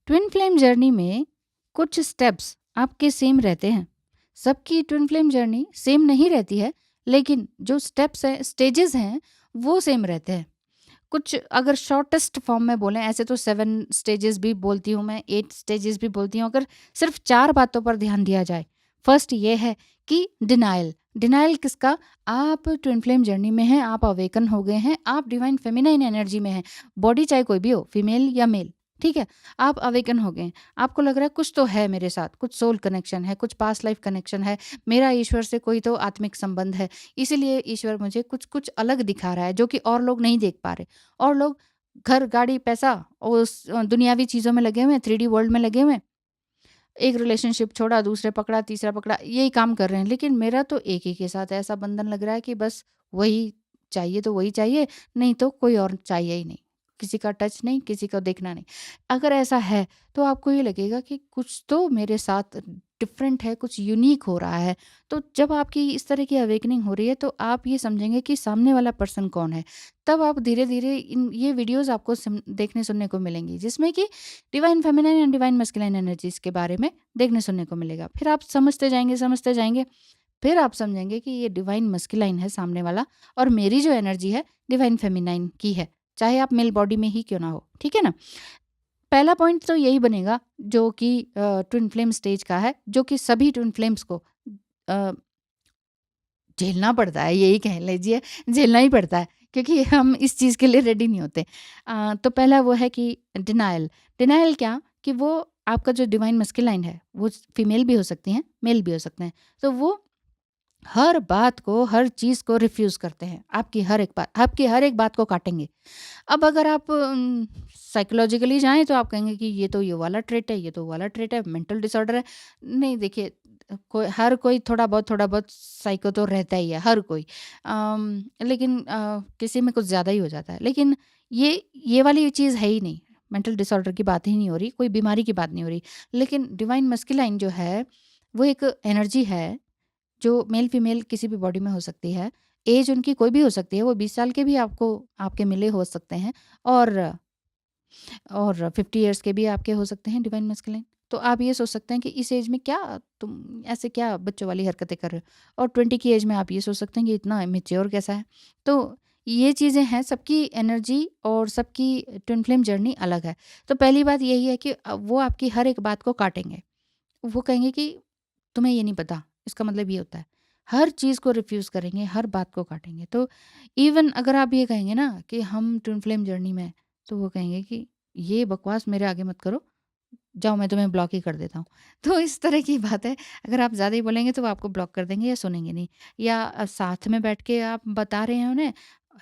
Twin flame journey में कुछ steps आपके सेम रहते हैं। सबकी ट्विन फ्लेम जर्नी सेम नहीं रहती है, लेकिन जो स्टेप्स हैं, स्टेजेस हैं, वो सेम रहते हैं। कुछ अगर शॉर्टेस्ट फॉर्म में बोलें, ऐसे तो 7 स्टेजेस भी बोलती हूँ मैं, 8 स्टेजेस भी बोलती हूँ। अगर सिर्फ 4 बातों पर ध्यान दिया जाए, फर्स्ट ये है कि डिनायल। डिनायल किसका? आप ट्विन फ्लेम जर्नी में हैं, आप अवेकन हो गए हैं, आप डिवाइन फेमिनाइन एनर्जी में हैं। बॉडी चाहे कोई भी हो, फीमेल या मेल, ठीक है? आप अवेकन हो गए, आपको लग रहा है कुछ तो है मेरे साथ, कुछ सोल कनेक्शन है, कुछ पास्ट लाइफ कनेक्शन है, मेरा ईश्वर से कोई तो आत्मिक संबंध है, इसीलिए ईश्वर मुझे कुछ कुछ अलग दिखा रहा है जो कि और लोग नहीं देख पा रहे। और लोग घर, गाड़ी, पैसा और उस दुनियावी चीज़ों में लगे हुए हैं, 3D वर्ल्ड में लगे हुए हैं। एक रिलेशनशिप छोड़ा, दूसरे पकड़ा, तीसरा पकड़ा, यही काम कर रहे हैं। लेकिन मेरा तो एक ही के साथ ऐसा बंधन लग रहा है कि बस वही चाहिए तो वही चाहिए, नहीं तो कोई और चाहिए ही नहीं। किसी का टच नहीं, किसी को देखना नहीं। अगर ऐसा है, तो आपको ये लगेगा कि कुछ तो मेरे साथ डिफरेंट है, कुछ यूनिक हो रहा है। तो जब आपकी इस तरह की अवेकनिंग हो रही है, तो आप ये समझेंगे कि सामने वाला पर्सन कौन है। तब आप धीरे-धीरे इन ये वीडियोज़ आपको देखने सुनने को मिलेंगी, जिसमें कि divine feminine and divine masculine energies के बारे में देखने सुनने को मिलेगा। फिर आप समझते जाएँगे, फिर आप समझेंगे कि ये डिवाइन मस्कुलाइन है सामने वाला, और मेरी जो एनर्जी है डिवाइन फेमिनाइन की है, चाहे आप मेल बॉडी में ही क्यों ना हो, ठीक है ना? पहला पॉइंट तो यही बनेगा जो कि ट्विन फ्लेम स्टेज का है, जो कि सभी ट्विन फ्लेम्स को अ, झेलना पड़ता है, यही कह लीजिए, झेलना ही पड़ता है, क्योंकि हम इस चीज़ के लिए रेडी नहीं होते। तो पहला वो है कि डिनायल। डिनायल क्या? कि वो आपका जो डिवाइन मस्कुलाइन है, वो फीमेल भी हो सकती हैं, मेल भी हो सकते हैं। तो वो हर बात को, हर चीज़ को रिफ्यूज़ करते हैं। आपकी हर एक बात को काटेंगे। अब अगर आप साइकोलॉजिकली जाएँ, तो आप कहेंगे कि ये तो ये वाला ट्रेट है, ये तो वो वाला ट्रेट है, मेंटल डिसऑर्डर है। नहीं, देखिए, हर कोई थोड़ा बहुत साइको तो रहता ही है, हर कोई। लेकिन किसी में कुछ ज़्यादा ही हो जाता है। लेकिन ये वाली चीज़ है ही नहीं। मेंटल डिसऑर्डर की बात ही नहीं हो रही, कोई बीमारी की बात नहीं हो रही। लेकिन डिवाइन मस्कुलाइन जो है, वो एक एनर्जी है जो मेल फीमेल किसी भी बॉडी में हो सकती है। एज उनकी कोई भी हो सकती है, वो 20 साल के भी आपको आपके मिले हो सकते हैं, और 50 इयर्स के भी आपके हो सकते हैं डिवाइन मस्कुलाइन। तो आप ये सोच सकते हैं कि इस एज में क्या तुम ऐसे क्या बच्चों वाली हरकतें कर रहे हो, और 20 की एज में आप ये सोच सकते हैं कि इतना मैच्योर कैसा है। तो ये चीज़ें हैं, सबकी एनर्जी और सबकी ट्विन फ्लेम जर्नी अलग है। तो पहली बात यही है कि वो आपकी हर एक बात को काटेंगे। वो कहेंगे कि तुम्हें ये नहीं पता, इसका मतलब ये होता है। हर चीज़ को रिफ्यूज़ करेंगे, हर बात को काटेंगे। तो इवन अगर आप ये कहेंगे ना कि हम ट्विन फ्लेम जर्नी में हैं, तो वो कहेंगे कि ये बकवास मेरे आगे मत करो, जाओ मैं तुम्हें ब्लॉक ही कर देता हूँ। तो इस तरह की बात है, अगर आप ज़्यादा ही बोलेंगे तो वो आपको ब्लॉक कर देंगे या सुनेंगे नहीं। या साथ में बैठ के आप बता रहे हैं उन्हें,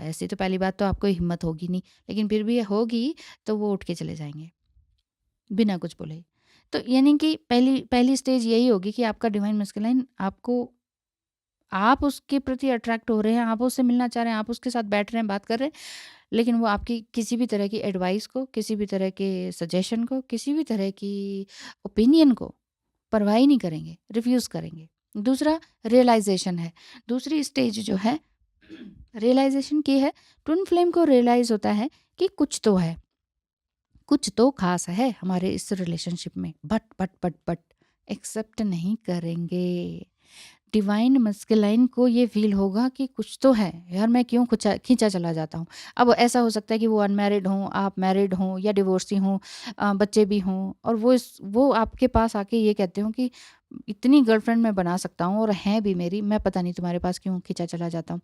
ऐसी तो पहली बात तो आपको हिम्मत होगी नहीं, लेकिन फिर भी होगी, तो वो उठ के चले जाएँगे, बिना कुछ बोले ही। तो यानी कि पहली पहली स्टेज यही होगी कि आपका डिवाइन मस्कुलाइन आपको, आप उसके प्रति अट्रैक्ट हो रहे हैं, आप उससे मिलना चाह रहे हैं, आप उसके साथ बैठ रहे हैं, बात कर रहे हैं, लेकिन वो आपकी किसी भी तरह की एडवाइस को, किसी भी तरह के सजेशन को, किसी भी तरह की ओपिनियन को परवाह ही नहीं करेंगे, रिफ्यूज़ करेंगे। दूसरा रियलाइज़ेशन है। दूसरी स्टेज जो है रियलाइज़ेशन की है। ट्विन फ्लेम को रियलाइज़ होता है कि कुछ तो ख़ास है हमारे इस रिलेशनशिप में, बट एक्सेप्ट नहीं करेंगे। डिवाइन मस्कुलाइन को ये फ़ील होगा कि कुछ तो है, यार मैं क्यों खींचा चला जाता हूँ। अब ऐसा हो सकता है कि वो अनमैरिड हों, आप मैरिड हों या डिवोर्सी हों, बच्चे भी हों, और वो आपके पास आके ये कहते हों कि इतनी गर्लफ्रेंड मैं बना सकता हूँ और हैं भी मेरी, मैं पता नहीं तुम्हारे पास क्यों खींचा चला जाता हूँ।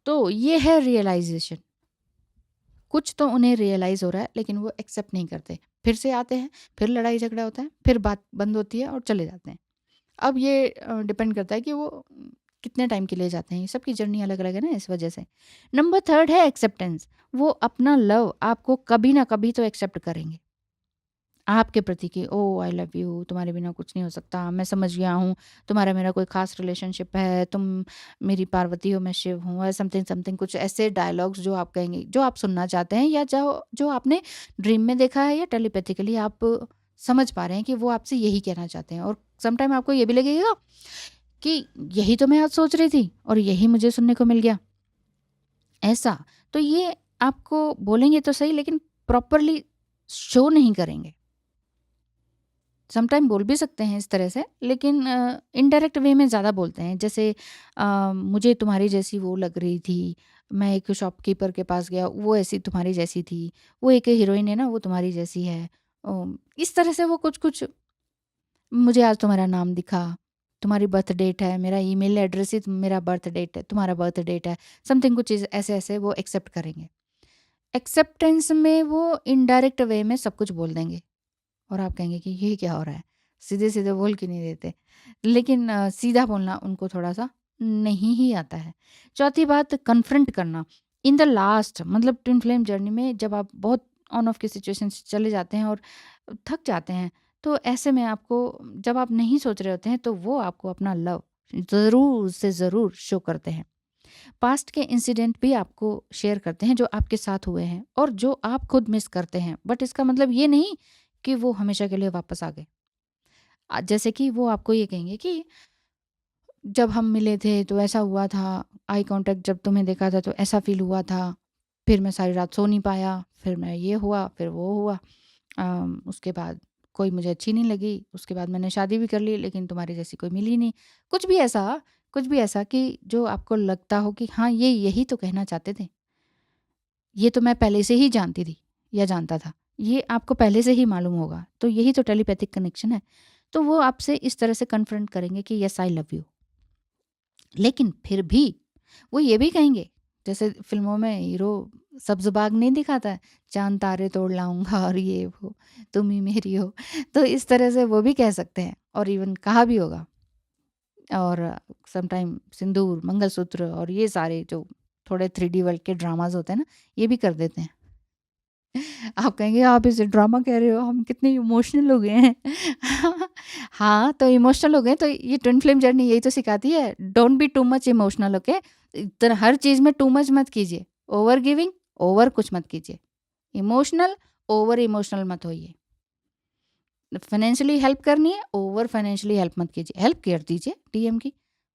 तो ये है रियलाइज़ेशन। कुछ तो उन्हें रियलाइज़ हो रहा है, लेकिन वो एक्सेप्ट नहीं करते। फिर से आते हैं, फिर लड़ाई झगड़ा होता है, फिर बात बंद होती है और चले जाते हैं। अब ये डिपेंड करता है कि वो कितने टाइम के लिए जाते हैं। सबकी जर्नी अलग-अलग है ना, इस वजह से। नंबर 3 है एक्सेप्टेंस। वो अपना लव आपको कभी ना कभी तो एक्सेप्ट करेंगे। आपके प्रति कि ओह! आई लव यू, तुम्हारे बिना कुछ नहीं हो सकता, मैं समझ गया हूँ, तुम्हारा मेरा कोई ख़ास रिलेशनशिप है, तुम मेरी पार्वती हो, मैं शिव हूँ, समथिंग समथिंग, कुछ ऐसे डायलॉग्स जो आप कहेंगे, जो आप सुनना चाहते हैं, या जो जो आपने ड्रीम में देखा है, या टेलीपैथिकली आप समझ पा रहे हैं कि वो आपसे यही कहना चाहते हैं। और सम टाइम आपको ये भी लगेगा कि यही तो मैं आज सोच रही थी और यही मुझे सुनने को मिल गया, ऐसा। तो ये आपको बोलेंगे तो सही, लेकिन प्रॉपरली शो नहीं करेंगे। समटाइम बोल भी सकते हैं इस तरह से, लेकिन इनडायरेक्ट वे में ज़्यादा बोलते हैं। जैसे मुझे तुम्हारी जैसी वो लग रही थी, मैं एक शॉपकीपर के पास गया, वो ऐसी तुम्हारी जैसी थी, वो एक हीरोइन है ना, वो तुम्हारी जैसी है। इस तरह से वो कुछ कुछ, मुझे आज तुम्हारा नाम दिखा, तुम्हारी बर्थ डेट है, मेरा ईमेल एड्रेस ही मेरा बर्थ डेट है, तुम्हारा बर्थ डेट है, समथिंग कुछ चीज़ ऐसे ऐसे वो एक्सेप्ट करेंगे। एक्सेप्टेंस में वो इनडायरेक्ट वे में सब कुछ बोल देंगे और आप कहेंगे कि ये क्या हो रहा है, सीधे सीधे बोल क्यों नहीं देते। लेकिन सीधा बोलना उनको थोड़ा सा नहीं ही आता है। चौथी बात, कन्फ्रंट करना। इन द लास्ट, मतलब ट्विन फ्लेम जर्नी में जब आप बहुत ऑन ऑफ की सिचुएशन से चले जाते हैं और थक जाते हैं, तो ऐसे में आपको, जब आप नहीं सोच रहे होते हैं, तो वो आपको अपना लव ज़रूर से ज़रूर शो करते हैं। पास्ट के इंसिडेंट भी आपको शेयर करते हैं जो आपके साथ हुए हैं और जो आप खुद मिस करते हैं, बट इसका मतलब ये नहीं कि वो हमेशा के लिए वापस आ गए। जैसे कि वो आपको ये कहेंगे कि जब हम मिले थे तो ऐसा हुआ था, आई कांटेक्ट जब तुम्हें देखा था तो ऐसा फील हुआ था, फिर मैं सारी रात सो नहीं पाया, फिर मैं ये हुआ, फिर वो हुआ, उसके बाद कोई मुझे अच्छी नहीं लगी, उसके बाद मैंने शादी भी कर ली, लेकिन तुम्हारी जैसी कोई मिली नहीं। कुछ भी ऐसा, कुछ भी ऐसा कि जो आपको लगता हो कि हाँ, ये यही तो कहना चाहते थे, ये तो मैं पहले से ही जानती थी या जानता था, ये आपको पहले से ही मालूम होगा, तो यही तो टेलीपैथिक कनेक्शन है। तो वो आपसे इस तरह से कन्फ्रंट करेंगे कि यस आई लव यू। लेकिन फिर भी वो ये भी कहेंगे, जैसे फ़िल्मों में हीरो सब्ज़ बाग नहीं दिखाता है, चाँद तारे तोड़ लाऊँगा और ये वो, तुम ही मेरी हो। तो इस तरह से वो भी कह सकते हैं और इवन कहा भी होगा। और समटाइम सिंदूर, मंगलसूत्र और ये सारे जो थोड़े 3D वर्ल्ड के ड्रामाज़ होते हैं ना, ये भी कर देते हैं। आप कहेंगे आप इसे ड्रामा कह रहे हो, हम कितने इमोशनल हो गए हैं। हाँ, तो इमोशनल हो गए तो ये ट्विन फ्लेम जर्नी यही तो सिखाती है, don't be too much emotional, okay? इतना हर चीज़ में टू मच मत कीजिए, ओवर गिविंग, ओवर कुछ मत कीजिए। इमोशनल, ओवर इमोशनल मत होइए। फाइनेंशियली हेल्प करनी है, ओवर फाइनेंशियली हेल्प मत कीजिए, हेल्प कर दीजिए डीएम की,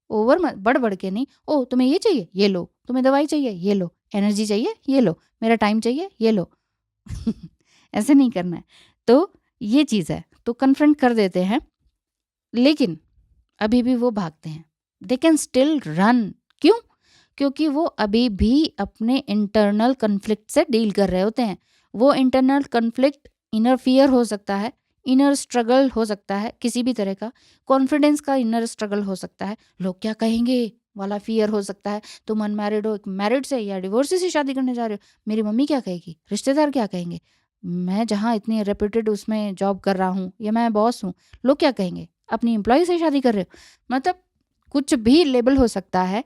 ओवर मत, बढ़-बढ़ के नहीं। ओह! तुम्हें ये चाहिए? ये लो। तुम्हें दवाई चाहिए? ये लो। एनर्जी चाहिए? ये लो। मेरा टाइम चाहिए? ये लो। ऐसे नहीं करना है। तो ये चीज़ है, तो कन्फ्रंट कर देते हैं, लेकिन अभी भी वो भागते हैं। They can still run. क्यों? क्योंकि वो अभी भी अपने इंटरनल कॉन्फ्लिक्ट से डील कर रहे होते हैं। वो इंटरनल कॉन्फ्लिक्ट इनर फियर हो सकता है, इनर स्ट्रगल हो सकता है किसी भी तरह का, कॉन्फिडेंस का इनर स्ट्रगल हो सकता है, लोग क्या कहेंगे वाला फियर हो सकता है। तुम अनमैरिड हो, मैरिड से या डिवोर्स से शादी करने जा रहे हो, मेरी मम्मी क्या कहेगी, रिश्तेदार क्या कहेंगे, मैं जहाँ इतनी रेप्यूटेड उसमें जॉब कर रहा हूँ या मैं बॉस हूँ, लोग क्या कहेंगे, अपनी एम्प्लॉय से शादी कर रहे हो। मतलब कुछ भी लेबल हो सकता है,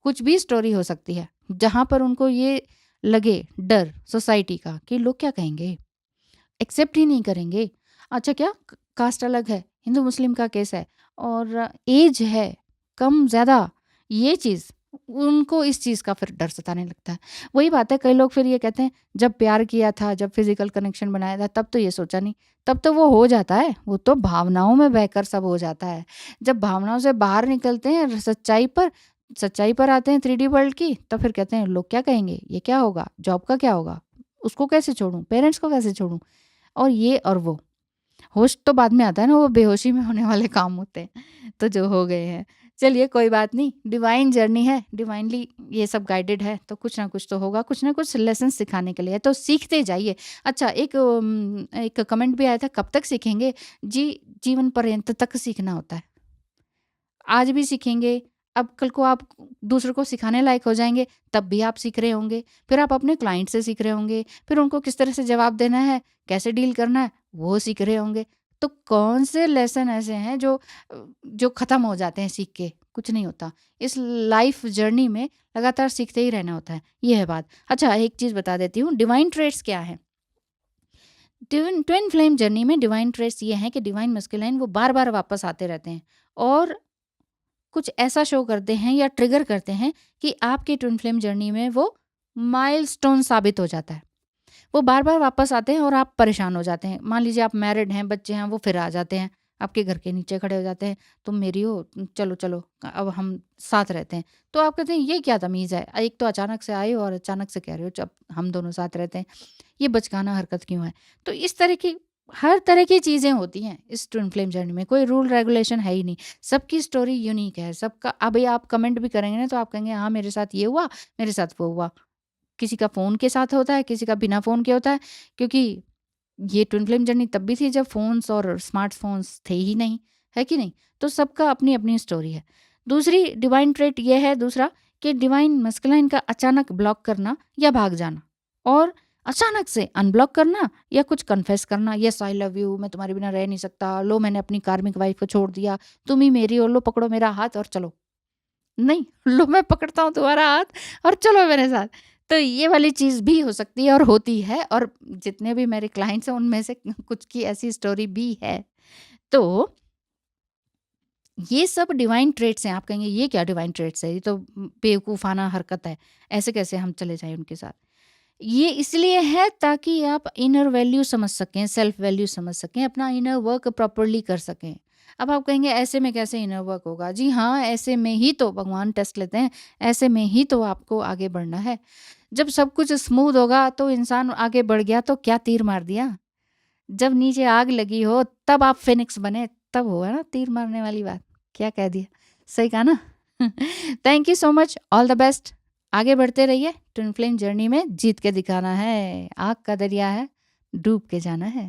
कुछ भी स्टोरी हो सकती है, जहाँ पर उनको ये लगे डर सोसाइटी का कि लोग क्या कहेंगे, एक्सेप्ट ही नहीं करेंगे। अच्छा क्या कास्ट अलग है, हिंदू मुस्लिम का केस है और एज है कम ज़्यादा, ये चीज़ उनको इस चीज़ का फिर डर सताने लगता है। वही बात है, कई लोग फिर ये कहते हैं जब प्यार किया था, जब फिजिकल कनेक्शन बनाया था, तब तो ये सोचा नहीं, तब तो वो हो जाता है, वो तो भावनाओं में बहकर सब हो जाता है। जब भावनाओं से बाहर निकलते हैं सच्चाई पर आते हैं 3D वर्ल्ड की, तो फिर कहते हैं लोग क्या कहेंगे, ये क्या होगा, जॉब का क्या होगा, उसको कैसे छोड़ूं, पेरेंट्स को कैसे छोड़ूं, और ये और वो। होश तो बाद में आता है ना, वो बेहोशी में होने वाले काम होते हैं, तो जो हो गए हैं। चलिए कोई बात नहीं, डिवाइन जर्नी है, डिवाइनली ये सब गाइडेड है, तो कुछ ना कुछ तो होगा, कुछ ना कुछ लेसन सिखाने के लिए है, तो सीखते जाइए। अच्छा, एक कमेंट भी आया था, कब तक सीखेंगे जी? जीवन पर्यंत तक सीखना होता है। आज भी सीखेंगे, अब कल को आप दूसरों को सिखाने लायक हो जाएँगे, तब भी आप सीख रहे होंगे। फिर आप अपने क्लाइंट से सीख रहे होंगे, फिर उनको किस तरह से जवाब देना है, कैसे डील करना है, वो सीख रहे होंगे। तो कौन से लेसन ऐसे हैं जो ख़त्म हो जाते हैं सीख के? कुछ नहीं होता। इस लाइफ़ जर्नी में लगातार सीखते ही रहना होता है, ये है बात। अच्छा, एक चीज़ बता देती हूँ, डिवाइन ट्रेट्स क्या हैं? ट्विन ट्विन फ्लेम जर्नी में डिवाइन ट्रेट्स ये हैं कि डिवाइन मैस्कुलाइन वो बार-बार वापस आते रहते हैं और कुछ ऐसा शो करते हैं या ट्रिगर करते हैं कि आपकी ट्विन फ्लेम जर्नी में वो माइलस्टोन साबित हो जाता है। वो बार-बार वापस आते हैं और आप परेशान हो जाते हैं। मान लीजिए आप मैरिड हैं, बच्चे हैं, वो फिर आ जाते हैं। आपके घर के नीचे खड़े हो जाते हैं, तुम मेरी हो, चलो चलो अब हम साथ रहते हैं। तो आप कहते हैं ये क्या तमीज़ है? एक तो अचानक से आए हो और अचानक से कह रहे हो जब हम दोनों साथ रहते हैं, ये बचकाना हरकत क्यों है? तो इस तरह की हर तरह की चीज़ें होती हैं इस ट्विन फ्लेम जर्नी में, कोई रूल रेगुलेशन है ही नहीं। सबकी स्टोरी यूनिक है, सबका अभी आप कमेंट भी करेंगे ना तो आप कहेंगे हाँ, मेरे साथ ये हुआ, मेरे साथ वो हुआ। किसी का फ़ोन के साथ होता है, किसी का बिना फ़ोन के होता है, क्योंकि ये ट्विन फ्लेम जर्नी तब भी थी जब फ़ोन्स और स्मार्टफ़ोन्स थे ही नहीं, है कि नहीं? तो सबका अपनी-अपनी स्टोरी है। दूसरी डिवाइन ट्रेट ये है दूसरा कि डिवाइन मस्कुलाइन का अचानक ब्लॉक करना या भाग जाना और अचानक से अनब्लॉक करना या कुछ कन्फेस करना, येस आई लव यू, मैं तुम्हारे बिना रह नहीं सकता, लो मैंने अपनी कार्मिक वाइफ़ को छोड़ दिया, तुम ही मेरी हो, लो पकड़ो मेरा हाथ और चलो। नहीं, लो मैं पकड़ता हूँ तुम्हारा हाथ और चलो मेरे साथ। तो ये वाली चीज़ भी हो सकती है और होती है और जितने भी मेरे क्लाइंट्स हैं उनमें से कुछ की ऐसी स्टोरी भी है। तो ये सब डिवाइन ट्रेट्स हैं। आप कहेंगे ये क्या डिवाइन ट्रेट्स है? ये तो बेवकूफ़ाना हरकत है। ऐसे कैसे हम चले जाएँ उनके साथ? ये इसलिए है ताकि आप इनर वैल्यू समझ सकें, सेल्फ वैल्यू समझ सकें, अपना इनर वर्क प्रॉपर्ली कर सकें। अब आप कहेंगे ऐसे में कैसे इनर वर्क होगा? जी हाँ, ऐसे में ही तो भगवान टेस्ट लेते हैं, ऐसे में ही तो आपको आगे बढ़ना है। जब सब कुछ स्मूथ होगा तो इंसान आगे बढ़ गया तो क्या तीर मार दिया? जब नीचे आग लगी हो तब आप फिनिक्स बने, तब होगा ना तीर मारने वाली बात। क्या कह दिया? सही कहा ना? Thank you so much, all the best. आगे बढ़ते रहिए, ट्विन फ्लेम जर्नी में जीत के दिखाना है। आग का दरिया है, डूब के जाना है।